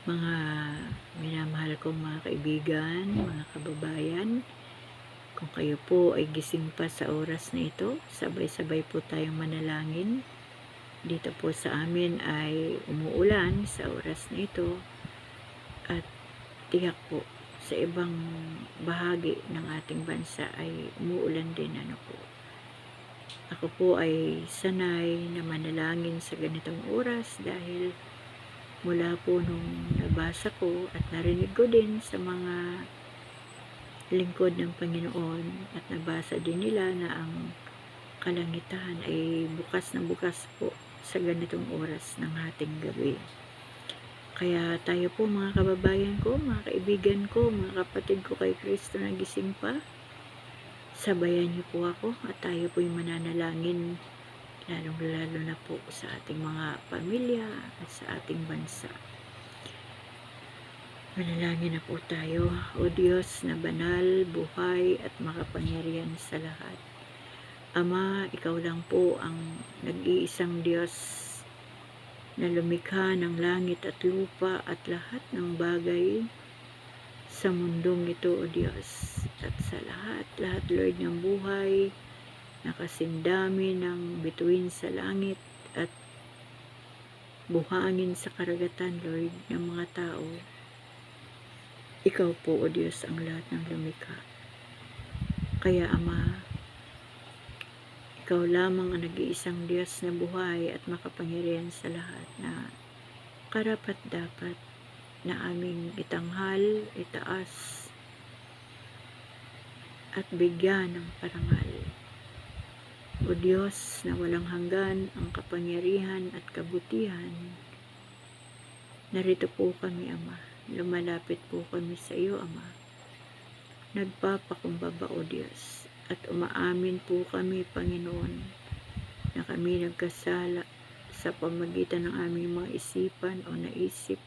Mga minamahal kong mga kaibigan, mga kababayan, kung kayo po ay gising pa sa oras na ito, sabay-sabay po tayong manalangin. Dito po sa amin ay umuulan sa oras na ito at tiyak po sa ibang bahagi ng ating bansa ay umuulan din. Ako po ay sanay na manalangin sa ganitong oras dahil mula po nung nabasa ko at narinig ko din sa mga lingkod ng Panginoon at nabasa din nila na ang kalangitan ay bukas na bukas po sa ganitong oras ng ating gabi. Kaya tayo po mga kababayan ko, mga kaibigan ko, mga kapatid ko kay Kristo na gising pa, sabayan niyo po ako at tayo po'y mananalangin lalong-lalo na po sa ating mga pamilya at sa ating bansa. Manalangin na po tayo. O Diyos na banal, buhay at makapangyarihan sa lahat. Ama, ikaw lang po ang nag-iisang Diyos na lumikha ng langit at lupa at lahat ng bagay sa mundong ito, O Diyos. At sa lahat, Lord, ng buhay, nakasindami ng bituin sa langit at buhangin sa karagatan, Lord, ng mga tao. Ikaw po, O Diyos, ang lahat ng lumikha. Kaya, Ama, ikaw lamang ang nag-iisang Diyos na buhay at makapangyarihan sa lahat na karapat-dapat na aming itanghal, itaas, at bigyan ng parangal. O Diyos na walang hanggan ang kapangyarihan at kabutihan, narito po kami, Ama. Lumalapit po kami sa iyo, Ama. Nagpapakumbaba, O Diyos, at umaamin po kami, Panginoon, na kami nagkasala sa pamagitan ng aming mga isipan o naisip,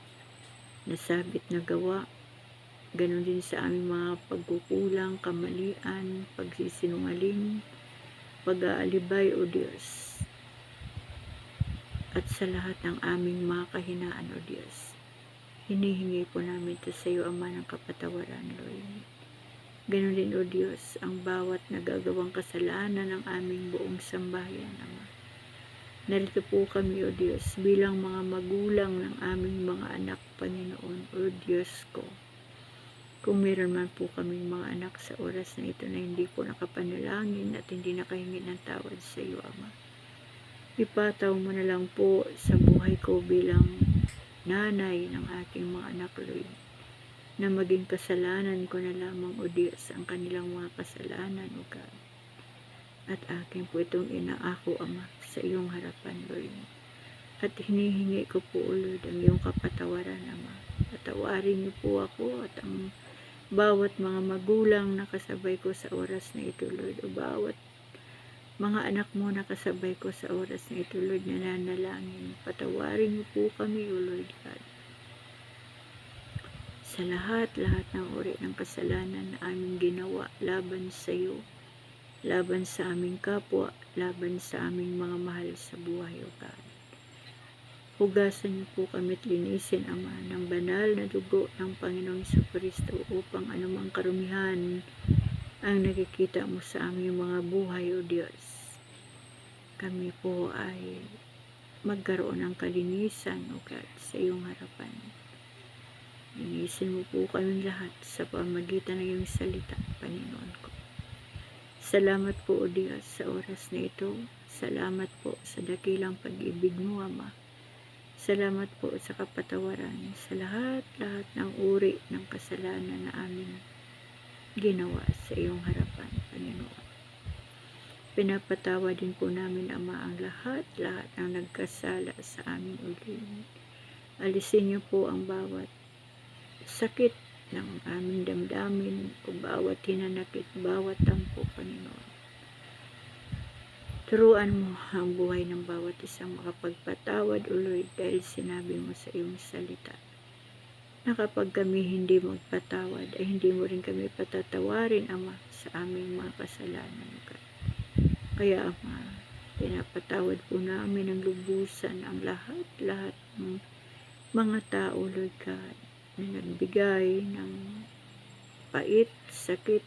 nasabit na gawa, ganon din sa aming mga pagkukulang, kamalian, pagsisinungaling, pag-aalibay, O Diyos, at sa lahat ng aming mga kahinaan, O Diyos. Hinihingi po namin ito sa iyo, Ama, ng kapatawaran, Lord. Ganon din, O Diyos, ang bawat nagagawang kasalanan ng aming buong sambahayan, Ama. Narito po kami, O Diyos, bilang mga magulang ng aming mga anak, Panginoon, O Diyos ko. Kung meron man po kaming mga anak sa oras na ito na hindi po nakapanalangin at hindi nakahingi ng tawad sa iyo, Ama, ipataw mo na lang po sa buhay ko bilang nanay ng aking mga anak, Lord, na maging kasalanan ko na lamang, O Diyos, ang kanilang mga kasalanan, O God. At akin po itong inaako, Ama, sa iyong harapan, Lord. At hinihingi ko po, O Lord, ang iyong kapatawaran, Ama. Patawarin niyo po ako at ang bawat mga magulang na kasabay ko sa oras na ito, Lord, o bawat mga anak mo na kasabay ko sa oras na ito, Lord, nananalangin. Patawarin niyo po kami, O Lord God, sa lahat ng uri ng kasalanan na aming ginawa laban sa iyo, laban sa aming kapwa, laban sa aming mga mahal sa buhay, O God. Hugasan niyo po kami at linisin, Ama, ng banal na dugo ng Panginoong Jesucristo upang anumang karumihan ang nakikita mo sa aming mga buhay, O Diyos, kami po ay magkaroon ng kalinisan, O God, sa iyong harapan. Linisin mo po kami lahat sa pamagitan ng iyong salita, Panginoon ko. Salamat po, O Diyos, sa oras na ito. Salamat po sa dakilang pag-ibig mo, Ama. Salamat po sa kapatawaran sa lahat ng uri ng kasalanan na aming ginawa sa iyong harapan, Panginoon. Pinapatawad din po namin, Ama, ang lahat ng nagkasala sa aming ulit. Alisin niyo po ang bawat sakit ng aming damdamin o bawat hinanakit, bawat tampo, Panginoon. Turuan mo ang buhay ng bawat isang makapagpatawad, O Lord, dahil sinabi mo sa iyong salita na kapag kami hindi magpatawad ay hindi mo rin kami patatawarin, Ama, sa aming mga kasalanan, O God. Kaya, Ama, pinapatawad po namin ng lubusan ang lahat ng mga tao, Lord God, na nagbigay ng pait, sakit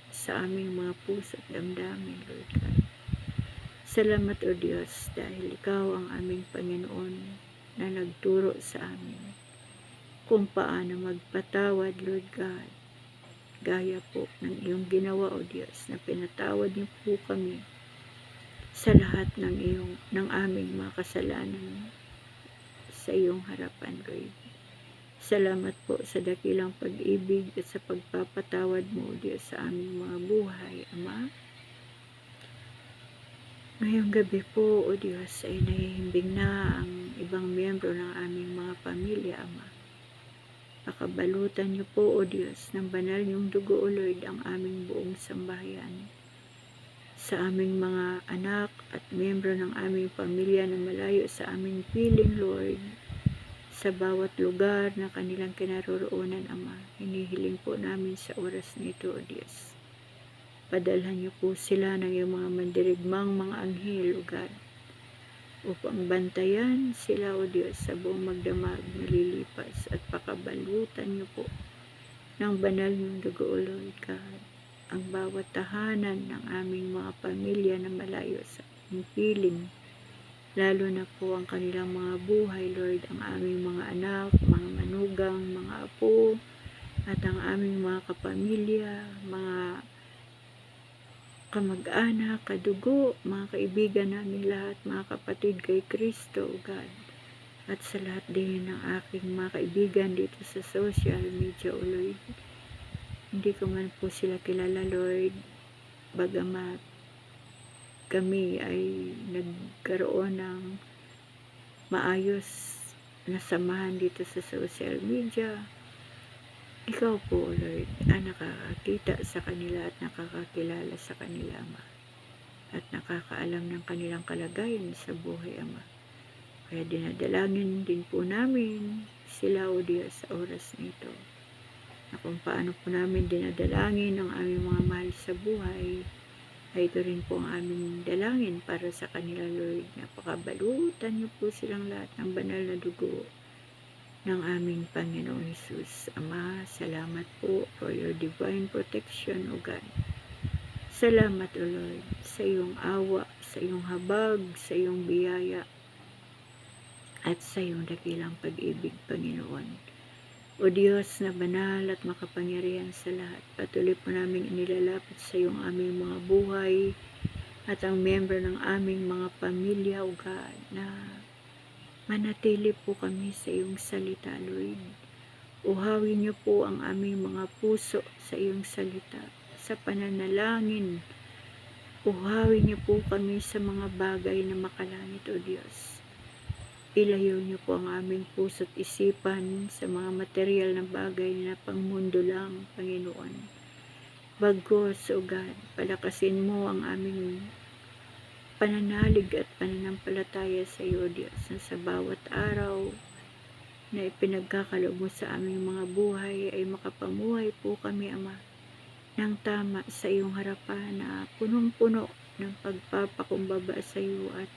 sa aming mga puso at damdamin, Lord God. Salamat, O Diyos, dahil Ikaw ang aming Panginoon na nagturo sa amin kung paano magpatawad, Lord God. Gaya po ng iyong ginawa, O Diyos, na pinatawad niyo po kami sa lahat ng aming mga kasalanan sa iyong harapan, Lord. Salamat po sa dakilang pag-ibig at sa pagpapatawad mo, O Diyos, sa aming mga buhay, Ama. Ngayong gabi po, O Diyos, ay nahihimbing na ang ibang miyembro ng aming mga pamilya, Ama. Pakabalutan niyo po, O Diyos, ng banal niyong dugo, O Lord, ang aming buong sambahayan. Sa aming mga anak at miyembro ng aming pamilya na malayo sa aming piling, Lord, sa bawat lugar na kanilang kinaroroonan, Ama, hinihiling po namin sa oras na ito, O Diyos. Padalhan niyo po sila ng iyong mga mandirigmang mga anghel, O God, upang bantayan sila, O Diyos, sa buong magdamag nalilipas, at pakabalutan niyo po ng banal niyong dugo, O Lord God, ang bawat tahanan ng aming mga pamilya na malayo sa aming piling, lalo na po ang kanilang mga buhay, Lord, ang aming mga anak, mga manugang, mga apo, at ang aming mga kapamilya, mga kamag-anak, kadugo, mga kaibigan namin lahat, mga kapatid kay Kristo, O God, at sa lahat din ng aking mga kaibigan dito sa social media, O Lord. Hindi ko man po sila kilala, Lord, bagamat kami ay nagkaroon ng maayos na samahan dito sa social media. Ikaw po, Lord, ang nakakakita sa kanila at nakakakilala sa kanila, Ama, at nakakaalam ng kanilang kalagayan sa buhay, Ama. Kaya dinadalangin din po namin sila, O Diyos, sa oras nito, na kung paano po namin dinadalangin ang aming mga mahal sa buhay, ay ito rin po ang aming dalangin para sa kanila, Lord. Napakabalutan niyo po silang lahat ng banal na dugo ng aming Panginoong Hesus. Ama, salamat po for your divine protection, O God. Salamat, O Lord, sa iyong awa, sa iyong habag, sa iyong biyaya, at sa iyong dakilang pag-ibig, Panginoon. O Diyos na banal at makapangyarihan sa lahat, patuloy po namin inilalapit sa iyong aming mga buhay at ang miyembro ng aming mga pamilya, O God, na manatili po kami sa iyong salita, Lord. Uhawin niyo po ang aming mga puso sa iyong salita, sa pananalangin. Uhawin niyo po kami sa mga bagay na makalangit, O Diyos. Ilayo niyo po ang aming puso't isipan sa mga material na bagay na pangmundo lang, Panginoon. Bagos, O God, palakasin mo ang aming pananalig at pananampalataya sa iyo, Diyos, na sa bawat araw na ipinagkakaloob mo sa aming mga buhay ay makapamuhay po kami, Ama, ng tama sa iyong harapan na punong-puno ng pagpapakumbaba sa iyo, at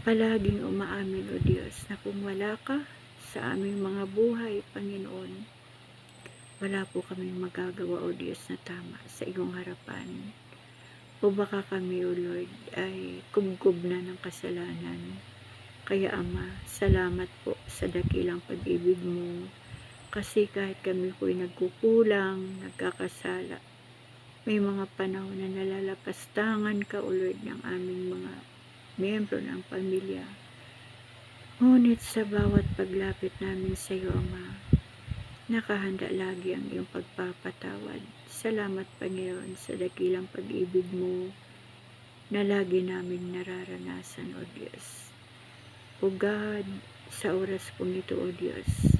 palaging umaamin, O Diyos, na kung wala ka sa aming mga buhay, Panginoon, wala po kaming magagawa, O Diyos, na tama sa iyong harapan. O baka kami, O Lord, ay kubkob na ng kasalanan. Kaya, Ama, salamat po sa dakilang pag-ibig mo. Kasi kahit kami po'y nagkukulang, nagkakasala, may mga panahon na nalalapastangan ka, O Lord, ng aming mga miyembro ng pamilya. Ngunit sa bawat paglapit namin sa iyo, Ama, nakahanda lagi ang iyong pagpapatawad. Salamat, Panginoon, sa dakilang pag-ibig mo na lagi naming nararanasan, O Diyos. O God, sa oras pong ito, O Diyos,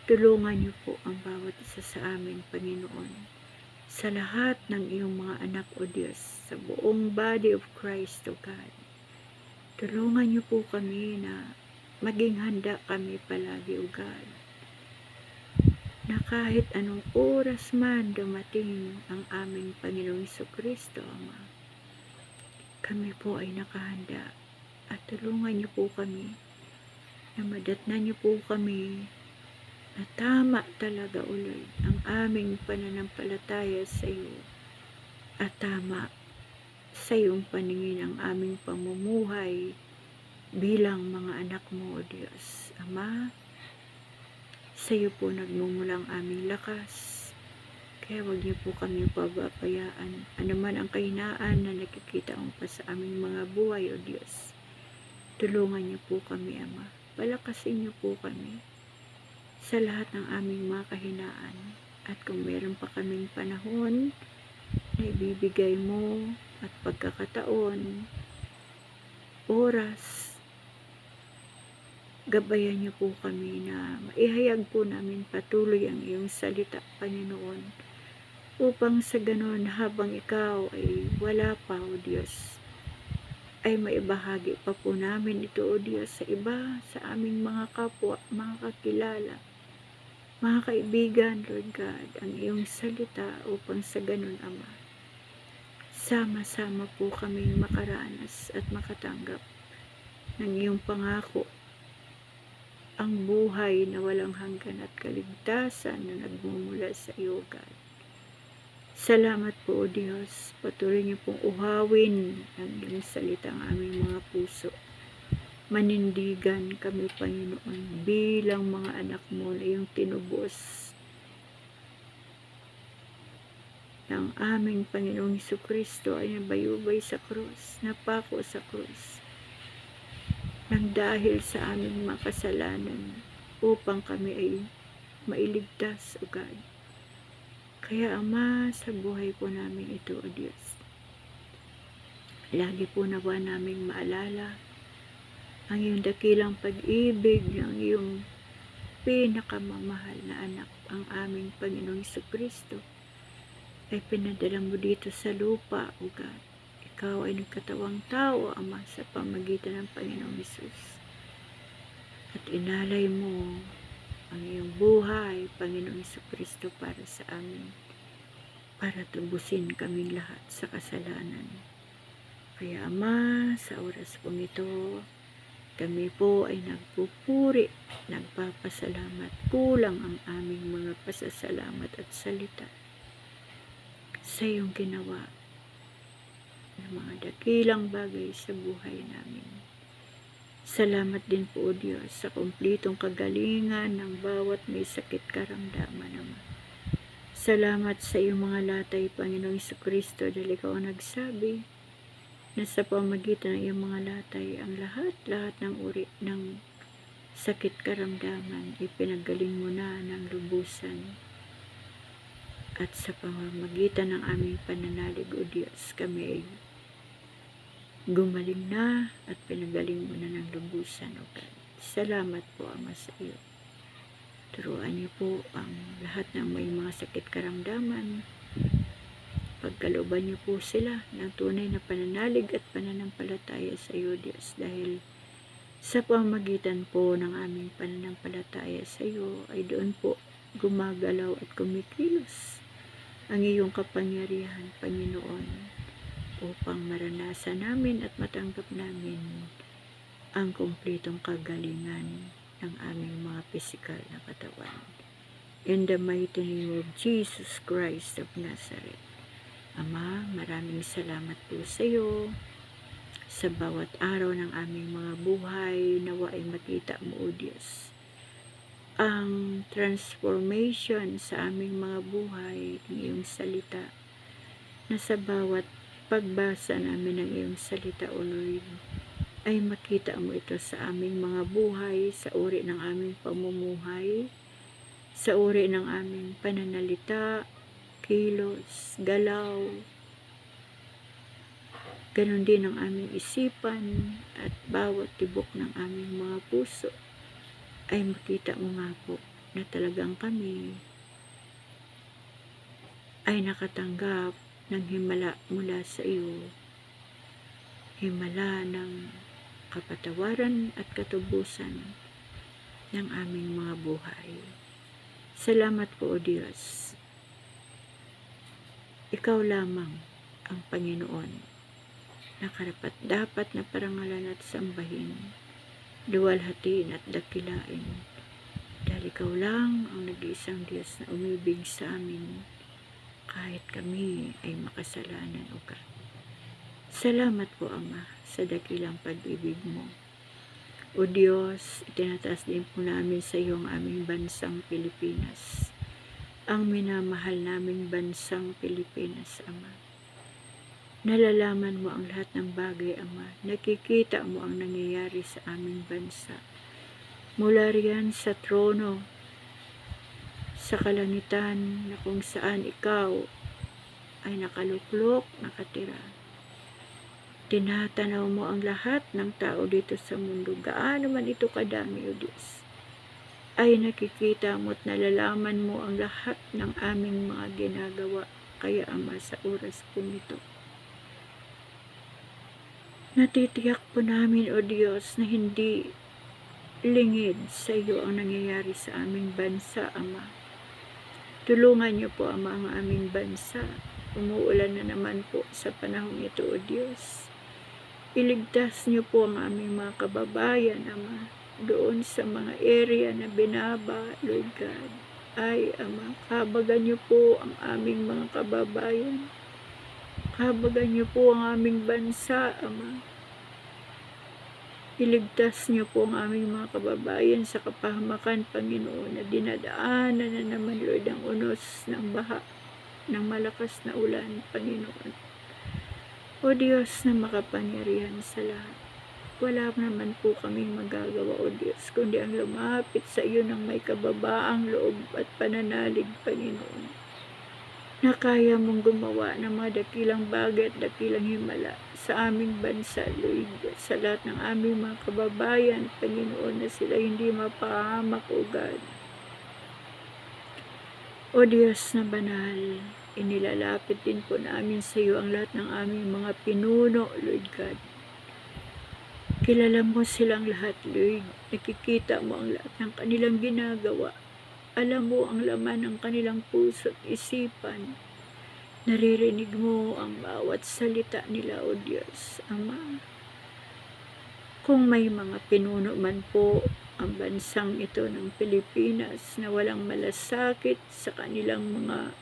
tulungan niyo po ang bawat isa sa amin, Panginoon, sa lahat ng iyong mga anak, O Diyos, sa buong body of Christ, O God. Tulungan niyo po kami na maging handa kami palagi, O God, na kahit anong oras man dumating ang aming Panginoong Jesucristo, Ama, kami po ay nakahanda, at tulungan niyo po kami na madatnan niyo po kami na tama talaga, O Lord, ang aming pananampalataya sa iyo at tama sa iyong paningin ang aming pamumuhay bilang mga anak mo, O Diyos. Ama, sa iyo po nagmumula ang aming lakas. Kaya huwag niyo po kami pababayaan. Ano man ang kahinaan na nakikita mo pa sa aming mga buhay, O Diyos. Tulungan niyo po kami, Ama. Palakasin niyo po kami sa lahat ng aming mga kahinaan. At kung meron pa kaming panahon na ibibigay mo at pagkakataon, oras, gabayan niyo po kami na maihayag po namin patuloy ang iyong salita, Panginoon, upang sa ganon habang ikaw ay wala pa, O Diyos, ay maibahagi pa po namin ito, O Diyos, sa iba, sa aming mga kapwa, mga kakilala, mga kaibigan, Lord God, ang iyong salita upang sa ganon, Ama, sama-sama po kaming makaranas at makatanggap ng iyong pangako, ang buhay na walang hanggan at kaligtasan na nagmumula sa iyo, God. Salamat po, O Diyos. Patuloy niyo pong uhawin ang iyong salita ang aming mga puso. Manindigan kami, Panginoon, bilang mga anak mo na iyong tinubos ng aming Panginoong Jesucristo ay nabayubay sa krus, napako sa krus, nang dahil sa aming mga kasalanan upang kami ay mailigtas, O God. Kaya, Ama, sa buhay po namin ito, O Diyos, lagi po nawa naming maalala ang iyong dakilang pag-ibig ng iyong pinakamamahal na anak, ang aming Panginoong Jesucristo, ay pinadala mo dito sa lupa, O God. Ikaw ay nagkatawang tao, Ama, sa pamagitan ng Panginoong Hesus. At inalay mo ang iyong buhay, Panginoong Jesucristo, para sa amin, para tubusin kaming lahat sa kasalanan. Kaya, Ama, sa oras pong ito, kami po ay nagpupuri, nagpapasalamat. Kulang ang aming mga pasasalamat at salita sa iyong ginawa ng mga dakilang bagay sa buhay namin. Salamat din po, O Diyos, sa kumplitong kagalingan ng bawat may sakit karamdaman, Ama. Salamat sa iyong mga latay, Panginoong Jesucristo, dahil ikaw ang nagsabi na sa pamagitan ng iyong mga latay, ang lahat ng uri ng sakit karamdaman, ipinagaling mo na ng lubusan. At sa pamamagitan ng aming pananalig, O Diyos, kami ay gumaling na at pinagaling mo na ng lubusan, O God. Salamat po, Ama, sa iyo. Turuan niyo po ang lahat ng may mga sakit karamdaman. Pagkalooban niyo po sila ng tunay na pananalig at pananampalataya sa iyo, Diyos, dahil sa pamagitan po ng aming pananampalataya sa iyo ay doon po gumagalaw at kumikilos ang iyong kapangyarihan, Panginoon, upang maranasan namin at matanggap namin ang kumplitong kagalingan ng aming mga pisikal na katawan. In the mighty name of Jesus Christ of Nazareth. Ama, maraming salamat po sa iyo sa bawat araw ng aming mga buhay. Nawa ay makita mo, O Diyos, ang transformation sa aming mga buhay ng iyong salita, na sa bawat pagbasa namin ng iyong salita, O Lord, ay makita mo ito sa aming mga buhay, sa uri ng aming pamumuhay, sa uri ng aming pananalita, kilos, galaw. Ganon din ang aming isipan at bawat tibok ng aming mga puso ay makita mo nga po na talagang kami ay nakatanggap ng himala mula sa iyo, himala ng kapatawaran at katubusan ng aming mga buhay. Salamat po, O Diyos. Ikaw lamang ang Panginoon na karapat dapat na parangalan at sambahin. luwalhatiin at dakilain. Dahil ikaw lang ang nag-iisang Diyos na umibig sa amin kahit kami ay makasalanan o ka. Salamat po Ama sa dakilang pag-ibig mo. O Diyos, itinataas din po namin sa iyo ang aming bansang Pilipinas. Ang minamahal naming bansang Pilipinas, Ama. Nalalaman mo ang lahat ng bagay, Ama. Nakikita mo ang nangyayari sa aming bansa. Mula riyan sa trono, sa kalangitan na kung saan ikaw ay nakaluklok, nakatira. Tinatanaw mo ang lahat ng tao dito sa mundo. Gaano man ito kadami, O Diyos, ay nakikita mo at nalalaman mo ang lahat ng aming mga ginagawa. Kaya Ama, sa oras po nito, natitiyak po namin, O Diyos, na hindi lingid sa iyo ang nangyayari sa aming bansa, Ama. Tulungan niyo po, Ama, ang aming bansa. Umuulan na naman po sa panahon ito, O Diyos. Iligtas niyo po ang aming mga kababayan, Ama, doon sa mga area na binaba, Lord God. Ay, Ama, kabagan niyo po ang aming mga kababayan. Kabagan niyo po ang aming bansa, Ama. Iligtas niyo po ang aming mga kababayan sa kapahamakan, Panginoon, na dinadaanan na naman, Lord, ang unos ng baha, ng malakas na ulan, Panginoon. O Diyos na makapangyarihan sa lahat, wala naman po kaming magagawa, O Diyos, kundi ang lumapit sa iyo ng may kababaang loob at pananalig, Panginoon, na kaya mong gumawa ng mga dakilang bagay at dakilang himala sa aming bansa, Lord, sa lahat ng aming mga kababayan, Panginoon, na sila hindi mapahamak, O God. O Diyos na banal, inilalapit din po namin sa iyo ang lahat ng aming mga pinuno, Lord God. Kilala mo silang lahat, Lord. Nakikita mo ang lahat ng kanilang ginagawa. Alam mo ang laman ng kanilang puso at isipan. Naririnig mo ang bawat salita nila, O Diyos, Ama. Kung may mga pinuno man po ang bansang ito ng Pilipinas na walang malasakit sa kanilang mga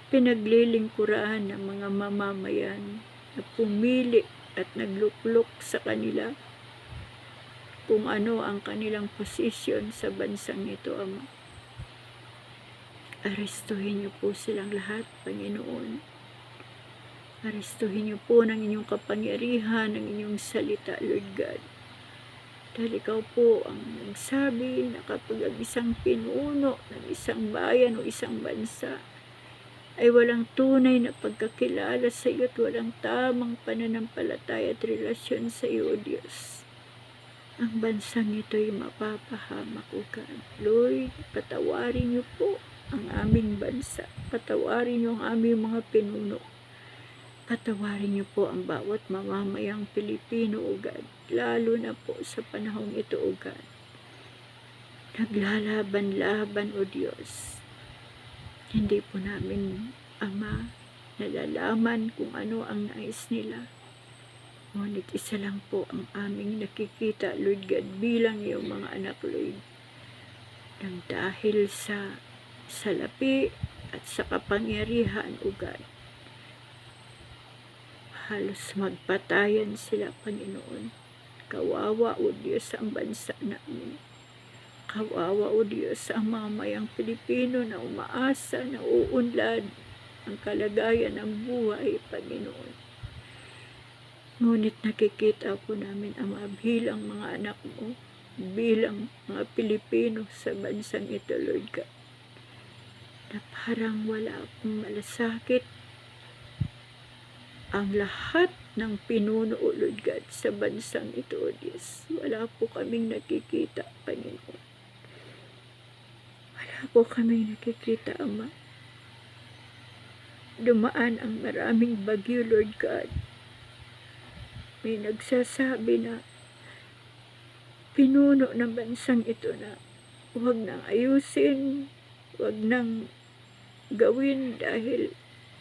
pinaglilingkurahan ng mga mamamayan na pumili at nagluklok sa kanila kung ano ang kanilang posisyon sa bansang ito, Ama. Arestuhin niyo po silang lahat, Panginoon. Arestuhin niyo po ng inyong kapangyarihan, ng inyong salita, Lord God. Dahil ikaw po ang nagsabi na kapag ang isang pinuno ng isang bayan o isang bansa ay walang tunay na pagkakilala sa iyo at walang tamang pananampalataya at relasyon sa iyo, O Diyos, ang bansang ito ay mapapahamak, O God. Lord, patawarin niyo po ang aming bansa. Patawarin niyo ang aming mga pinuno. Patawarin niyo po ang bawat mamamayang Pilipino, O God, lalo na po sa panahong ito, O God. Naglalaban-laban, O Diyos. Hindi po namin, Ama, nalalaman kung ano ang nais nila. Ngunit isa lang po ang aming nakikita, Lord God, bilang iyong mga anak, Lord. Nang dahil sa salapi at sa kapangyarihan, O God, halos magpatayan sila, Panginoon. Kawawa, O Diyos, ang bansa namin. Kawawa, O Diyos, ang mamayang Pilipino na umaasa, na uunlad ang kalagayan ng buhay, Panginoon. Ngunit nakikita po namin, Ama, bilang mga anak mo, bilang mga Pilipino sa bansang ito, Lord God, na parang wala akong malasakit. Ang lahat ng pinuno, O Lord God, sa bansang ito, O Diyos, wala po kaming nakikita, Panginoon. Wala po kaming nakikita, Ama. Dumaan ang maraming bagyo, Lord God. May nagsasabi na pinuno ng bansang ito na huwag nang ayusin, huwag nang gawin dahil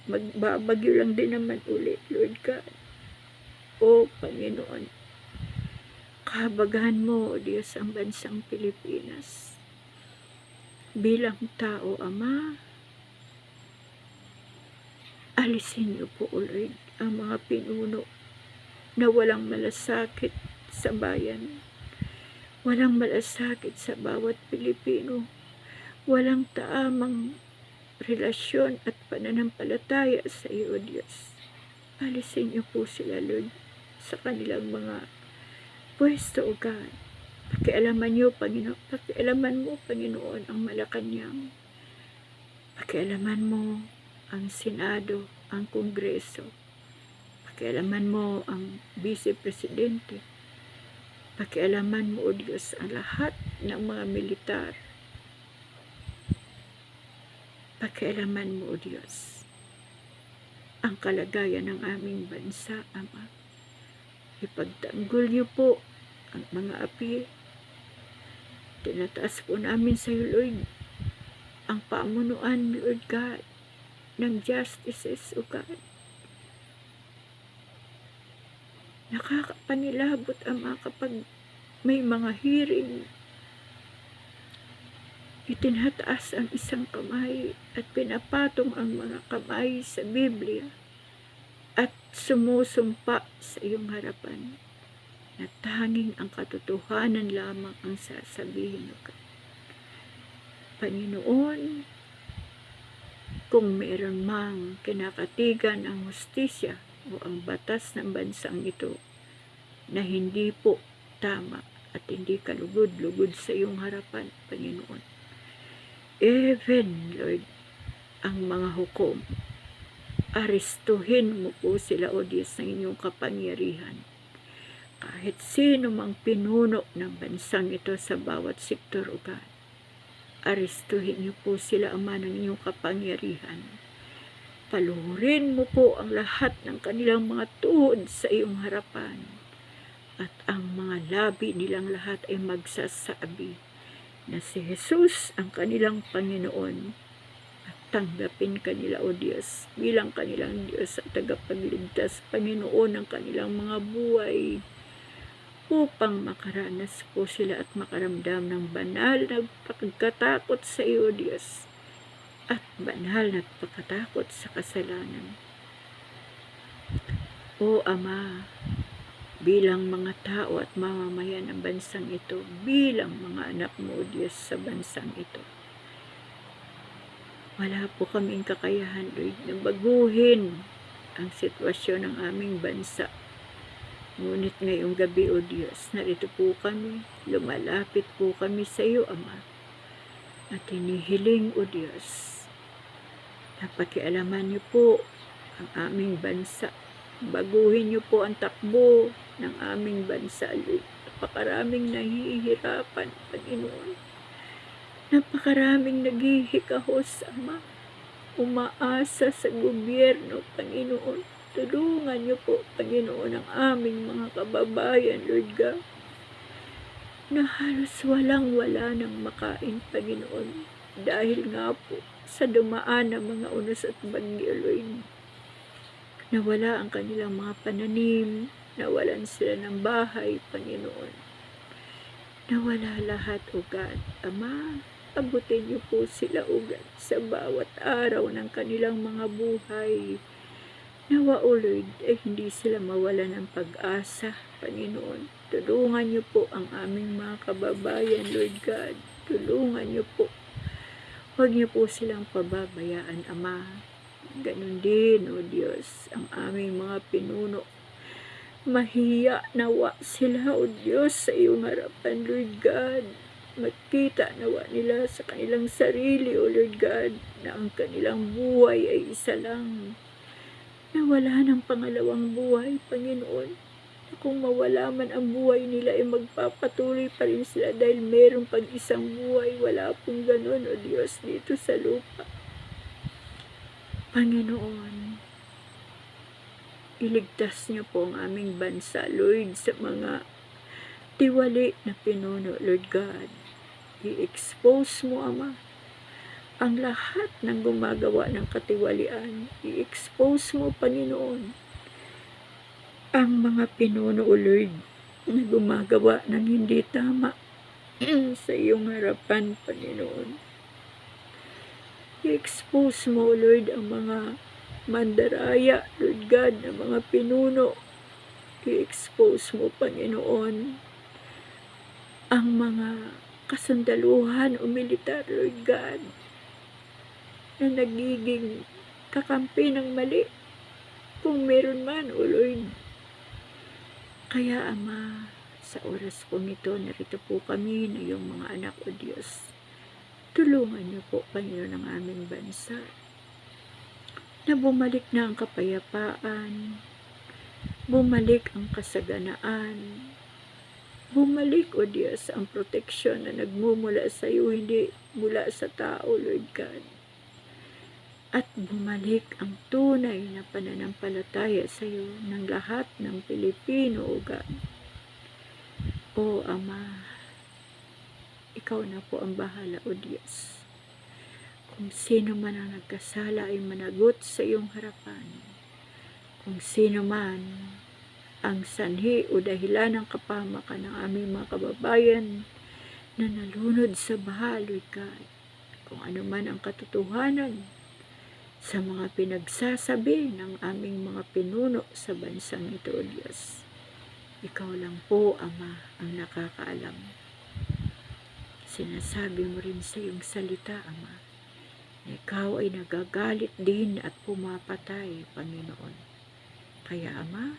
magbabagyo lang din naman ulit, Lord God. O Panginoon, Pahabagahan mo, O Diyos, ang bansang Pilipinas. Bilang tao, Ama, alisin niyo po, O Lord, ang mga pinuno na walang malasakit sa bayan, walang malasakit sa bawat Pilipino, walang taamang relasyon at pananampalataya sa iyo, O Diyos. Alisin niyo po sila, Lord, sa kanilang mga pwesto, O God. Pakialaman niyo, Panginoon. Pakialaman mo, Panginoon, ang Malacanang. Pakialaman mo ang Senado, ang Kongreso. Pakialaman mo ang Vice Presidente. Pakialaman mo, O Diyos, ang lahat ng mga militar. Pakialaman mo, O Diyos, ang kalagayan ng aming bansa, Ama. Ipagtanggol niyo po ang mga api. Tinataas po namin sa iyo, Lord, ang pamunuan, Lord God, ng justices, O God. Nakakapanilabot, Ama, kapag may mga hearing, itinataas ang isang kamay at pinapatong ang mga kamay sa Biblia at sumusumpa sa iyong harapan na tanging ang katotohanan lamang ang sasabihin, O God. Panginoon, kung meron mang kinakatigan ang hustisya o ang batas ng bansang ito na hindi po tama at hindi kalugod-lugod sa iyong harapan, Panginoon, even, Lord, ang mga hukom, arestuhin mo po sila, O Diyos, ng inyong kapangyarihan. Kahit sino mang pinuno ng bansang ito sa bawat sektor, O God, arestuhin niyo po sila, Ama, ng inyong kapangyarihan. Paluhurin mo po ang lahat ng kanilang mga tuhod sa iyong harapan at ang mga labi nilang lahat ay magsasabi na si Jesus ang kanilang Panginoon at tanggapin kanila, O Diyos, bilang kanilang Diyos at tagapagligtas, Panginoon, ng kanilang mga buhay upang makaranas po sila at makaramdam ng banal na pagkatakot sa iyo, Diyos, at banal na pagkatakot sa kasalanan. O Ama, bilang mga tao at mamamayan ng bansang ito, bilang mga anak mo, Diyos, sa bansang ito, wala po kaming kakayahan, Lord, na baguhin ang sitwasyon ng aming bansa. Ngunit ngayong gabi, O Diyos, narito po kami, lumalapit po kami sa iyo, Ama, at hinihiling, O Diyos, na pakialaman niyo po ang aming bansa. Baguhin niyo po ang takbo ng aming bansa, Lord. Napakaraming nahihirapan, Panginoon. Napakaraming naghihikahos, Ama. Umaasa sa gobyerno, Panginoon. Tulungan niyo po, Panginoon, ang aming mga kababayan, Lord God, na halos walang-wala ng makain, Panginoon. Dahil nga po sa dumaan ng mga unos at bagyo, Lord. Nawala ang kanilang mga pananim, nawalan sila ng bahay, Panginoon. Nawala lahat, O God. Ama, abutin niyo po sila, O God, sa bawat araw ng kanilang mga buhay. Nawa, O Lord, ay hindi sila mawala ng pag-asa, Panginoon. Tulungan niyo po ang aming mga kababayan, Lord God. Tulungan niyo po. Huwag niyo po silang pababayaan, Ama. Ganon din, O Diyos, ang aming mga pinuno. Mahiya nawa sila, O Diyos, sa iyong harapan, Lord God. Magkita nawa nila sa kanilang sarili, O Lord God, na ang kanilang buhay ay isa lang. Na wala ng pangalawang buhay, Panginoon. Na kung mawala man ang buhay nila, ay magpapatuloy pa rin sila dahil mayroong pag-isang buhay. Wala pong ganon, O Diyos, dito sa lupa. Panginoon, iligtas niyo po ang aming bansa, Lord, sa mga tiwali na pinuno, Lord God. I-expose mo, Ama, ang lahat ng gumagawa ng katiwalian. I-expose mo, Panginoon, ang mga pinuno, O Lord, na gumagawa ng hindi tama sa iyong harapan, Panginoon. I-expose mo, Lord, ang mga mandaraya, Lord God, ng mga pinuno. I-expose mo, Panginoon, ang mga kasundaluhan o militar, Lord God, na nagiging kakampi ng mali, kung meron man, O Lord. Kaya, Ama, sa oras pong ito, narito po kami na iyong mga anak, O Diyos. Tulungan niyo po, Panginoon, ang aming bansa, na bumalik na ang kapayapaan, bumalik ang kasaganaan, bumalik, O Diyos, ang proteksyon na nagmumula sa iyo, hindi mula sa tao, Lord God. At bumalik ang tunay na pananampalataya sa iyo ng lahat ng Pilipino, O God. O Ama, ikaw na po ang bahala, O Diyos. Kung sino man ang nagkasala ay managot sa iyong harapan. Kung sino man ang sanhi o dahilan ng kapahamakan ng aming mga kababayan na nalunod sa baha, Lord God. Kung ano man ang katotohanan sa mga pinagsasabi ng aming mga pinuno sa bansang ito, O Diyos. Ikaw lang po, Ama, ang nakakaalam. Sinasabi mo rin sa iyong salita, Ama, na ikaw ay nagagalit din at pumapatay, Panginoon. Kaya, Ama,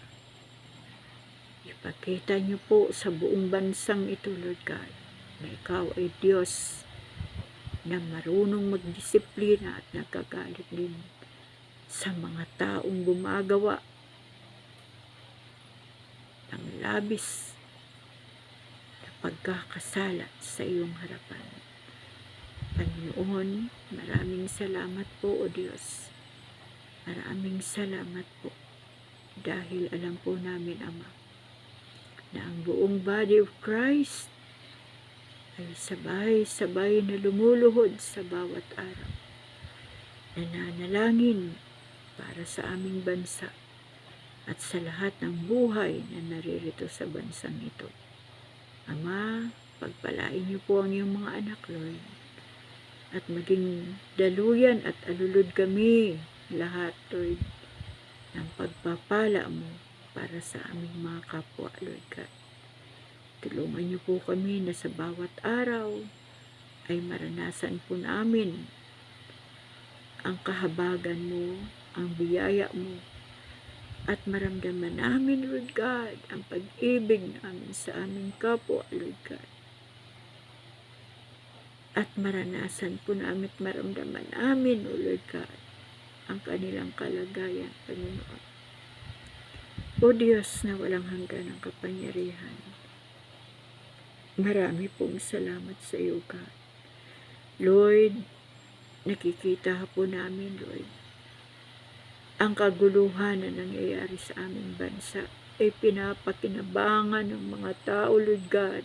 ipakita niyo po sa buong bansang ito, Lord God, na ikaw ay Diyos na marunong magdisiplina at nagagalit din sa mga taong gumagawa ng labis na pagkakasala sa iyong harapan. Panginoon, maraming salamat po, O Diyos. Maraming salamat po dahil alam po namin, Ama, na ang buong body of Christ ay sabay-sabay na lumuluhod sa bawat araw. Nananalangin para sa aming bansa at sa lahat ng buhay na naririto sa bansang ito. Ama, pagpalain niyo po ang iyong mga anak, Lord, at maging daluyan at alulod kami lahat, Lord, ng pagpapala mo para sa aming mga kapwa, Lord God. Tulungan niyo po kami na sa bawat araw ay maranasan po namin ang kahabagan mo, ang biyaya mo, at maramdaman namin, Lord God, ang pag-ibig namin sa aming kapwa, Lord God. At maranasan po namin at maramdaman namin, O Lord God, ang kanilang kalagayan, Panginoon. O Diyos na walang hanggan ang kapangyarihan, marami pong salamat sa iyo, God. Lord, nakikita po namin, Lord, ang kaguluhan na nangyayari sa aming bansa ay pinapakinabangan ng mga tao, Lord God,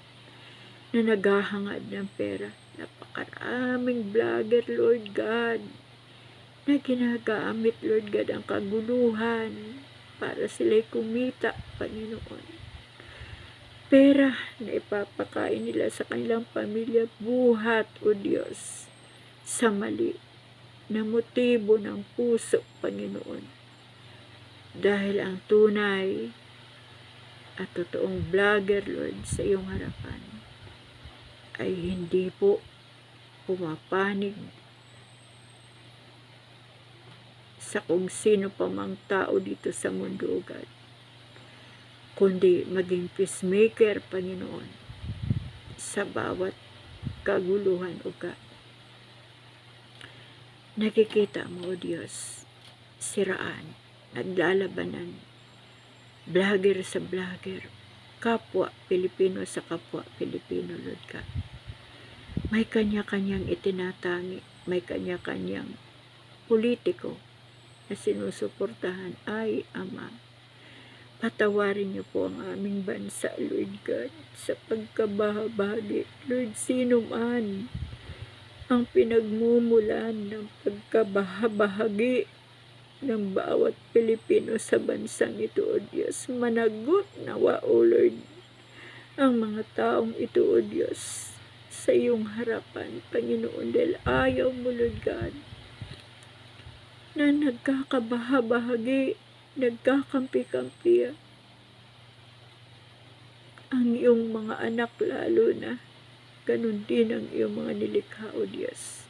na naghahangad ng pera. Napakaraming vlogger, Lord God, na ginagamit, Lord God, ang kaguluhan para sila'y kumita, Panginoon. Pera na ipapakain nila sa kanilang pamilya, buhat, O Diyos, sa mali na motibo ng puso, Panginoon. Dahil ang tunay at totoong vlogger, Lord, sa iyong harapan ay hindi po pumapanig sa kung sino pa mang tao dito sa mundo, God, kundi maging peacemaker, Panginoon, sa bawat kaguluhan, O God. Nakikita mo, O Diyos, siraan, naglalabanan, vlogger sa vlogger, kapwa Pilipino sa kapwa Pilipino, Lord God. May kanya-kanyang itinatangi, may kanya-kanyang politiko na sinusuportahan. Ay, Ama, patawarin niyo po ang aming bansa, Lord God, sa pagkabahabagi. Lord, sino man ang pinagmumulan ng pagkabahabahagi ng bawat Pilipino sa bansang ito, O Diyos, managot nawa, O Lord, ang mga taong ito, O Diyos, sa iyong harapan, Panginoon, dahil ayaw mo, Lord God, na nagkakabahabahagi, nagkakampi-kampi ang iyong mga anak, lalo na ganun din ang iyong mga nilikha, O Diyos.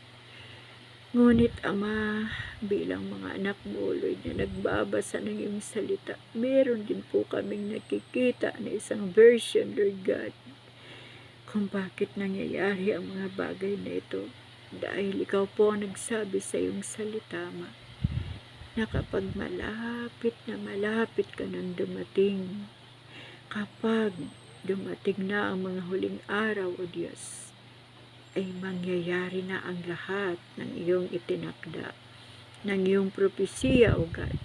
Ngunit, Ama, bilang mga anak mo, Lord, na nagbabasa ng iyong salita, meron din po kaming nakikita na isang version, Lord God, kung bakit nangyayari ang mga bagay na ito. Dahil ikaw po ang nagsabi sa iyong salita, Ama, na kapag malapit ka nang dumating, kapag dumating na ang mga huling araw, O Diyos, ay mangyayari na ang lahat ng iyong itinakda, ng iyong propesiya, O God.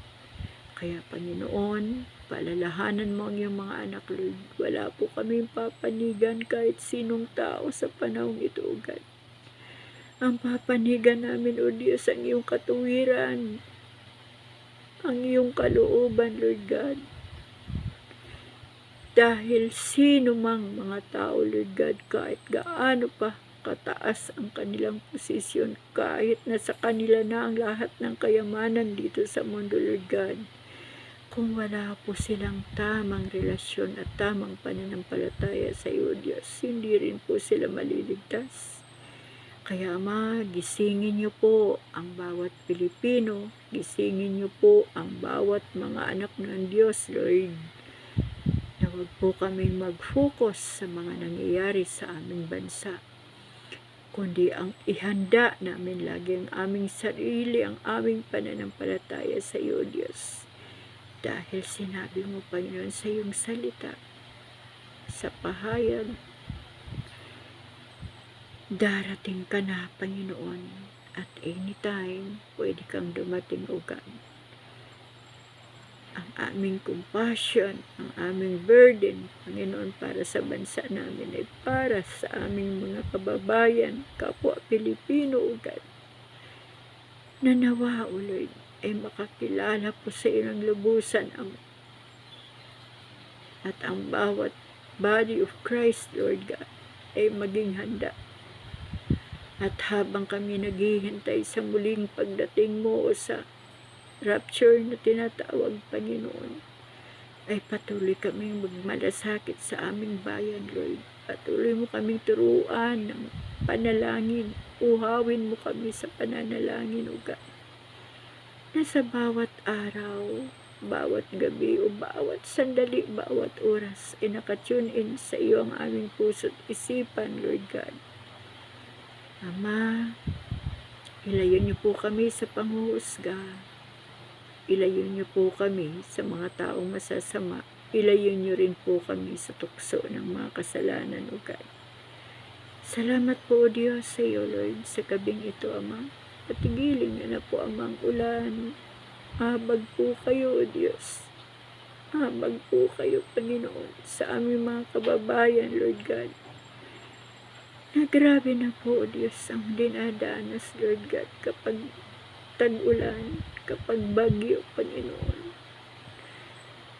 Kaya, Panginoon, palalahanan mo ang iyong mga anak, Lord. Wala po kaming papanigan kahit sinong tao sa panahon ito, O God. Ang papanigan namin, O Diyos, ang iyong katuwiran, ang iyong kalooban, Lord God. Dahil sino mang mga tao, Lord God, kahit gaano pa kataas ang kanilang posisyon, kahit na sa kanila na ang lahat ng kayamanan dito sa mundo, Lord God, kung wala po silang tamang relasyon at tamang pananampalataya sa iyo, Diyos, hindi rin po sila maliligtas. Kaya, Ama, gisingin niyo po ang bawat Pilipino, gisingin niyo po ang bawat mga anak ng Diyos, Lord, na huwag po kaming mag-focus sa mga nangyayari sa aming bansa, kundi ang ihanda namin lagi ang aming sarili, ang aming pananampalataya sa iyo, Diyos. Dahil sinabi mo, Panginoon, sa iyong salita, sa pahayag, darating ka na, Panginoon, at anytime, pwede kang dumating, O God. Ang aming compassion, ang aming burden, Panginoon, para sa bansa namin ay para sa aming mga kababayan, kapwa Pilipino, O God. Na nawa, O Lord, ay makakilala po sa iyo ng lubusan, at ang bawat body of Christ, Lord God, ay maging handa. At habang kami naghihintay sa muling pagdating mo o sa rapture na tinatawag, Panginoon, ay patuloy kaming magmalasakit sa aming bayan, Lord. Patuloy mo kaming turuan ng panalangin. Uhawin mo kami sa pananalangin, O God. Na sa bawat araw, bawat gabi o bawat sandali, bawat oras, ay nakatune in sa iyo ang aming puso't isipan, Lord God. Ama, ilayo niyo po kami sa panghuhusga. Ilayo niyo po kami sa mga taong masasama. Ilayo niyo rin po kami sa tukso ng mga kasalanan, O God. Salamat po, O Diyos, sa iyo, Lord, sa gabing ito, Ama. Patigilin niyo na po ang mga ulan. Habag po kayo, O Diyos. Habag po kayo, Panginoon, sa aming mga kababayan, Lord God. Na grabe na po, O Diyos, ang dinadanas, Lord God, kapag tag-ulan, kapag bagyo, Panginoon.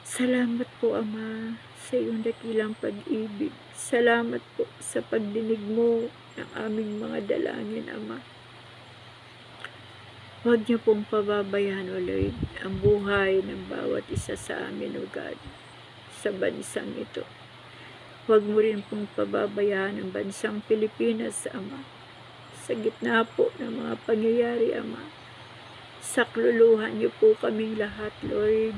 Salamat po, Ama, sa iyong dakilang pag-ibig. Salamat po sa pagdinig mo ng aming mga dalangin, Ama. Huwag niyo pong pababayaan, O Lord, ang buhay ng bawat isa sa amin, O God, sa bansang ito. Huwag mo rin pong pababayaan ang bansang Pilipinas, Ama. Sa gitna po ng mga pangyayari, Ama, sakluluhan niyo po kaming lahat, Lord.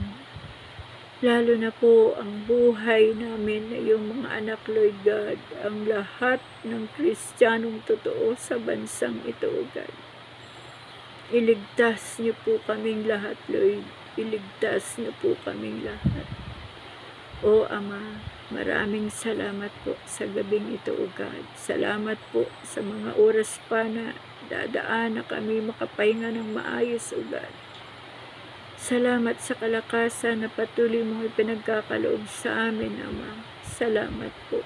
Lalo na po ang buhay namin na yung mga anak, Lord God, ang lahat ng Kristiyanong totoo sa bansang ito, O God. Iligtas niyo po kaming lahat, Lord. Iligtas niyo po kaming lahat. O Ama, maraming salamat po sa gabing ito, O God. Salamat po sa mga oras pa na dadaan na kami makapahinga ng maayos, O God. Salamat sa kalakasan na patuloy mong ipinagkakaloob sa amin, Ama. Salamat po.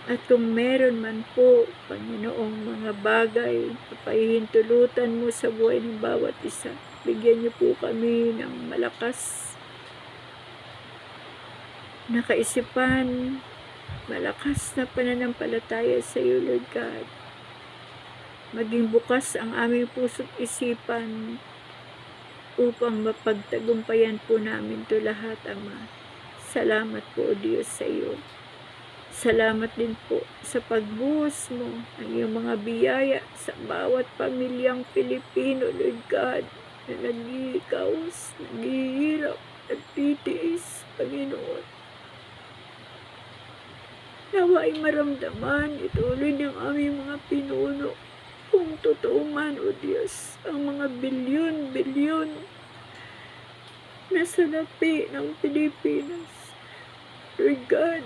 At kung meron man po, Panginoong mga bagay na pahihintulutan mo sa buhay ng bawat isa, bigyan niyo po kami ng malakas na kaisipan malakas na pananampalataya sa iyo, Lord God. Maging bukas ang aming puso't isipan upang mapagtagumpayan po namin to lahat, Ama. Salamat po, O Diyos, sa iyo. Salamat din po sa pagbuhos mo ng iyong mga biyaya sa bawat pamilyang Pilipino, Lord God, na nag-iikaos, naghihirap, nagtitiis, Panginoon. Nawa ay maramdaman ituloy ng aming mga pinuno kung totoo man, O Diyos, ang mga bilyon-bilyon na salapi ng Pilipinas. Lord God,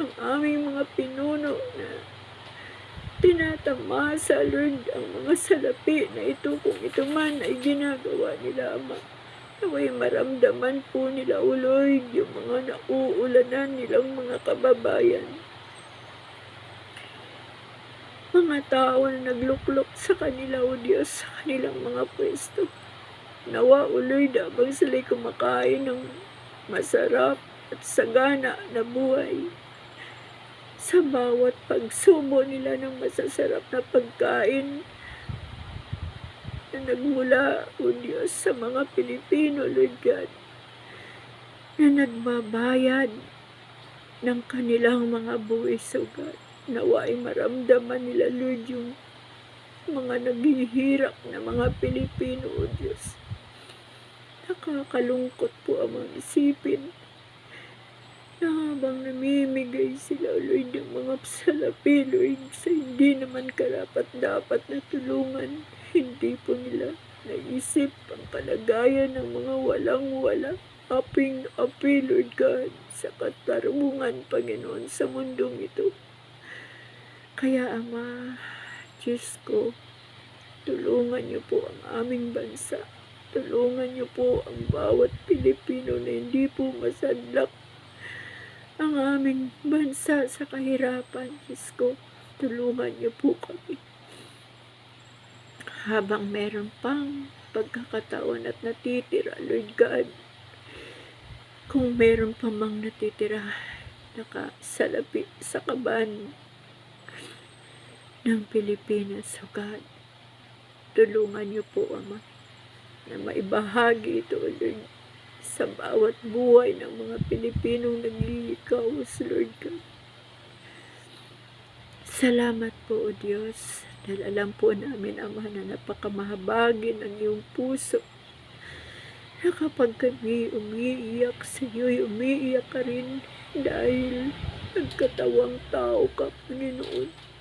ang aming mga pinuno na tinatamasa, Lord, ang mga salapi na ito, kung ito man ay ginagawa nila, Ama. Naway maramdaman po nila, O Lord, yung mga nauulanan nilang mga kababayan. Mga tao na nagluklok sa kanila, O Diyos, sa kanilang mga pwesto. Nawa, O Lord, habang sila'y kumakain ng masarap at sagana na buhay, sa bawat pagsubo nila ng masasarap na pagkain na nagmula, O Diyos, sa mga Pilipino, Lord God, na nagbabayad ng kanilang mga buwis, O God. Nawa ay maramdaman nila, Lord, yung mga naghihirap na mga Pilipino, O Diyos. Nakakalungkot po ang mga isipin na habang namimigay sila, Lord, ng mga salapi, Lord, sa hindi naman karapat-dapat na tulungan, hindi po nila naisip ang kalagayan ng mga walang-wala, aping-api, Lord God, sa katarungan, Panginoon, sa mundong ito. Kaya, Ama, Diyos ko, tulungan niyo po ang aming bansa. Tulungan niyo po ang bawat Pilipino na hindi po masadlak ang aming bansa sa kahirapan. Diyos ko, tulungan niyo po kami. Habang meron pang pagkakataon at natitira, Lord God, kung meron pa mang natitira, nakasalapi sa kaban ng Pilipinas, O God, tulungan niyo po, Ama, na maibahagi ito, Lord, sa bawat buhay ng mga Pilipinong naglilikaws, Lord God. Salamat po, O Diyos, dahil alam po namin, Ama, na napakamahabagin ng iyong puso, na kapag kami umiiyak sa iyo, umiiyak ka rin dahil nagkatawang tao ka, Panginoon.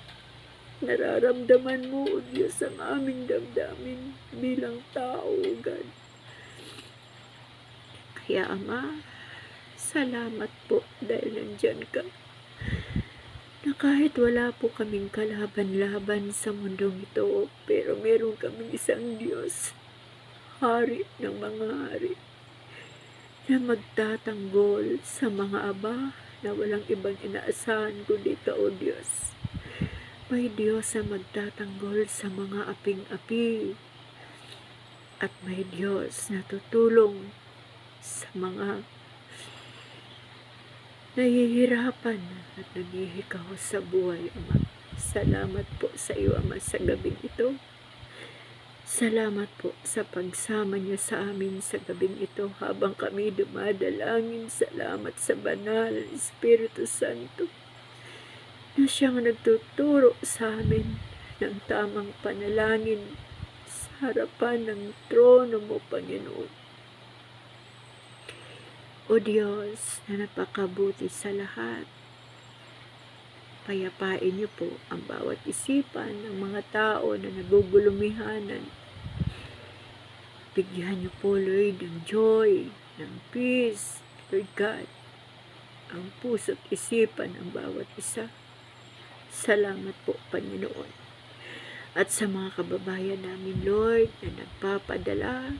Nararamdaman mo, O Diyos, ang aming damdamin bilang tao, O God. Kaya, Ama, salamat po dahil nandyan ka. Na kahit wala po kaming kalaban-laban sa mundong ito, pero meron kaming isang Diyos, Hari ng mga hari, na magtatanggol sa mga aba na walang ibang inaasahan kundi ka, O Diyos. May Diyos na magtatanggol sa mga aping-api, at may Diyos na tutulong sa mga nahihirapan at naghihikaw sa buhay, Ama. Salamat po sa iyo, Ama, sa gabing ito. Salamat po sa pagsama niyo sa amin sa gabing ito habang kami dumadalangin. Salamat sa banal na Espiritu Santo na siyang nagtuturo sa amin ng tamang panalangin sa harapan ng trono mo, Panginoon. O Diyos na napakabuti sa lahat, payapain niyo po ang bawat isipan ng mga tao na nagugulumihanan. Bigyan niyo po, Lord, ng joy, ng peace, Lord God, ang puso't isipan ng bawat isa. Salamat po, Panginoon. At sa mga kababayan namin, Lord, na nagpapadala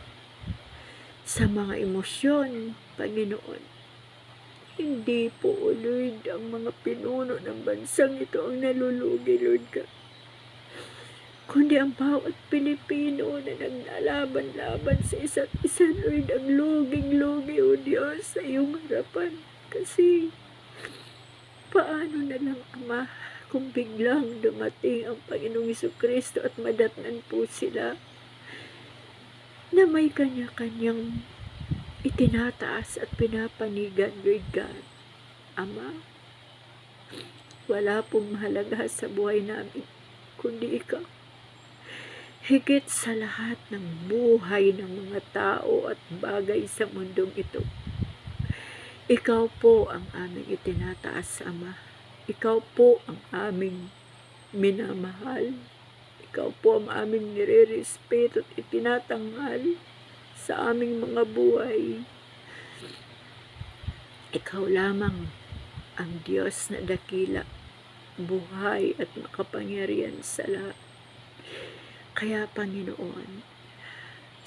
sa mga emosyon, Panginoon. Hindi po, O Lord, ang mga pinuno ng bansang ito ang nalulugi, Lord God, kundi ang bawat Pilipino na naglalaban-laban sa isa't isa, Lord, ang luging-lugi, O Diyos, sa iyong harapan. Kasi Paano na lang, Ama, kung biglang dumating ang Panginoong Jesucristo at madatnan po sila na may kanya-kanyang itinataas at pinapanigan, Lord God. Ama, wala pong mahalaga sa buhay namin kundi Ikaw. Higit sa lahat ng buhay ng mga tao at bagay sa mundong ito, Ikaw po ang aming itinataas, Ama. Ikaw po ang aming minamahal. Ikaw po ang aming nire-respeto at itinatanghal sa aming mga buhay. Ikaw lamang ang Diyos na dakila, buhay at makapangyarihan sa lahat. Kaya Panginoon,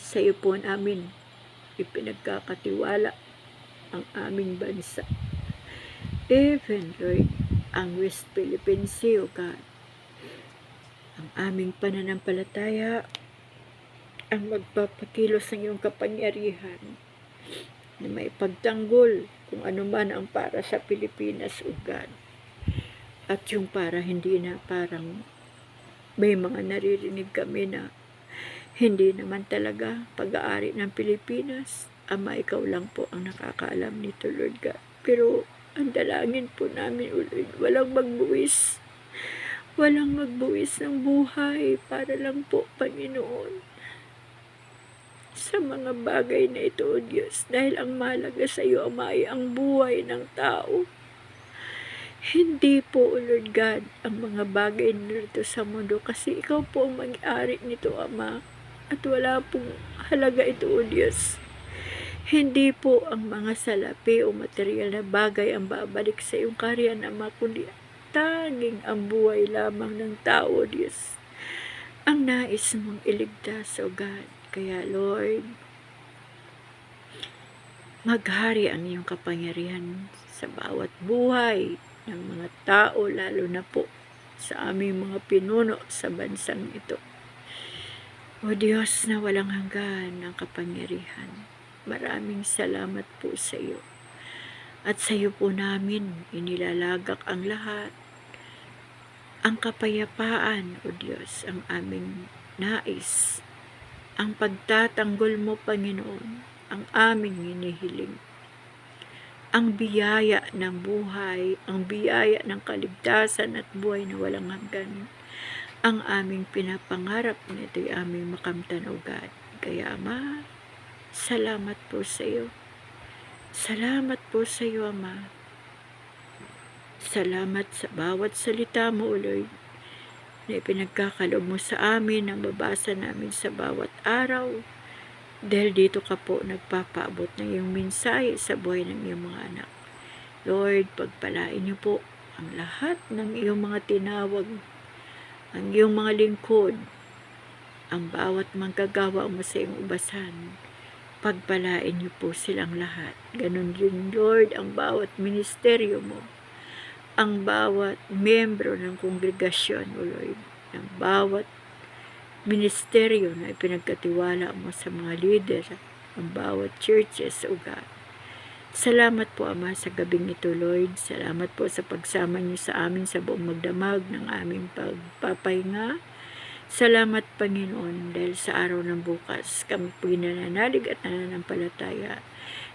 sa iyo po namin ipinagkakatiwala ang aming bansa. Even, Lord, ang West Philippine Sea, O God, ang aming pananampalataya, ang magpapakilos ng iyong kapangyarihan na may pagtanggol kung ano man ang para sa Pilipinas, O God. At yung para hindi na parang may mga naririnig kami na hindi naman talaga pag-aari ng Pilipinas. Ama, ikaw lang po ang nakakaalam nito, Lord God. Pero ang dalangin po namin, O Lord, walang magbuwis. Walang magbuwis ng buhay para lang po, Panginoon, sa mga bagay na ito, O Diyos. Dahil ang mahalaga sa iyo, Ama, ay ang buhay ng tao. Hindi po, O Lord God, ang mga bagay nito sa mundo. Kasi ikaw po ang mag-ari nito, Ama. At wala pong halaga ito, O Diyos. Hindi po ang mga salapi o material na bagay ang babalik sa iyong kaharian, Ama, kundi tanging ang buhay lamang ng tao, O Diyos, ang nais mong iligtas, O God. Kaya, Lord, maghari ang iyong kapangyarihan sa bawat buhay ng mga tao, lalo na po sa aming mga pinuno sa bansang ito. O Diyos na walang hanggan ang kapangyarihan, maraming salamat po sa iyo. At sa iyo po namin inilalagak ang lahat. Ang kapayapaan, O Diyos, ang aming nais. Ang pagtatanggol mo, Panginoon, ang aming hinihiling. Ang biyaya ng buhay, ang biyaya ng kaligtasan at buhay na walang hanggan. Ang aming pinapangarap na ito'y aming makamtan, O God. Kaya, Ama, salamat po sa iyo. Salamat po sa iyo, Ama. Salamat sa bawat salita mo, O Lord, na ipinagkakalob mo sa amin, ang babasa namin sa bawat araw. Dahil dito ka po nagpapaabot ng iyong mensahe sa buhay ng iyong mga anak. Lord, pagpalain niyo po ang lahat ng iyong mga tinawag, ang iyong mga lingkod, ang bawat manggagawa mo sa iyong ubasan. Pagpalain niyo po silang lahat. Ganon din, Lord, ang bawat ministeryo mo, ang bawat membro ng kongregasyon, O Lord, ang bawat ministeryo na ipinagkatiwala mo sa mga leader, ang bawat churches, O God. Salamat po, Ama, sa gabing ito, Lord. Salamat po sa pagsama niyo sa amin sa buong magdamag ng aming pagpapahinga. Salamat, Panginoon, dahil sa araw ng bukas, kami po'y nananalig at nananampalataya.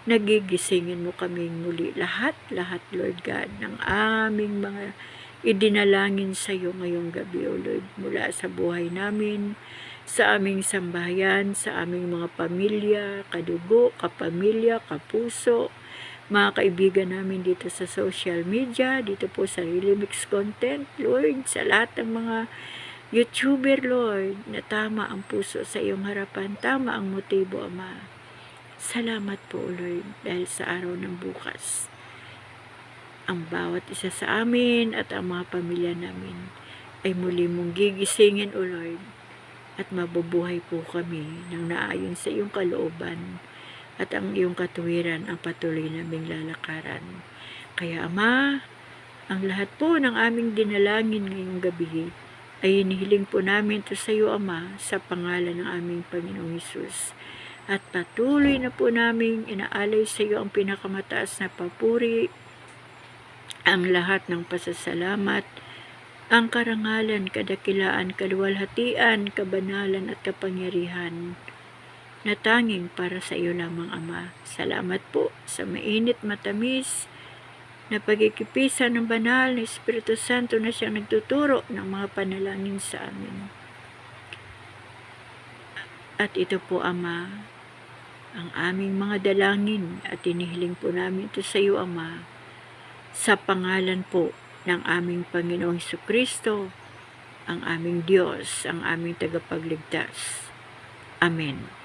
Nagigisingin mo kaming muli. Lahat, Lord God, ng aming mga idinalangin sa iyo ngayong gabi, O Lord, mula sa buhay namin, sa aming sambahayan, sa aming mga pamilya, kadugo, kapamilya, kapuso, mga kaibigan namin dito sa social media, dito po sa Really Mix Content, Lord, sa lahat ng mga YouTuber, Lord, na tama ang puso sa iyong harapan, tama ang motibo, Ama. Salamat po, Lord, dahil sa araw ng bukas, ang bawat isa sa amin at ang mga pamilya namin ay muli mong gigisingin, O Lord, at mabubuhay po kami ng naayon sa iyong kalooban at ang iyong katuwiran ang patuloy naming lalakaran. Kaya, Ama, ang lahat po ng aming dinalangin ngayong gabi ay inihiling po namin ito sa iyo, Ama, sa pangalan ng aming Panginoong Hesus. At patuloy na po namin inaalay sa iyo ang pinakamataas na papuri ang lahat ng pasasalamat, ang karangalan, kadakilaan, kaluwalhatian, kabanalan at kapangyarihan na tanging para sa iyo lamang, Ama. Salamat po sa mainit matamis na pagkikipisan ng banal na Espiritu Santo na siyang nagtuturo ng mga panalangin sa amin. At ito po, Ama, ang aming mga dalangin at inihiling po namin ito sa iyo, Ama, sa pangalan po ng aming Panginoong Jesucristo, ang aming Diyos, ang aming tagapagligtas. Amen.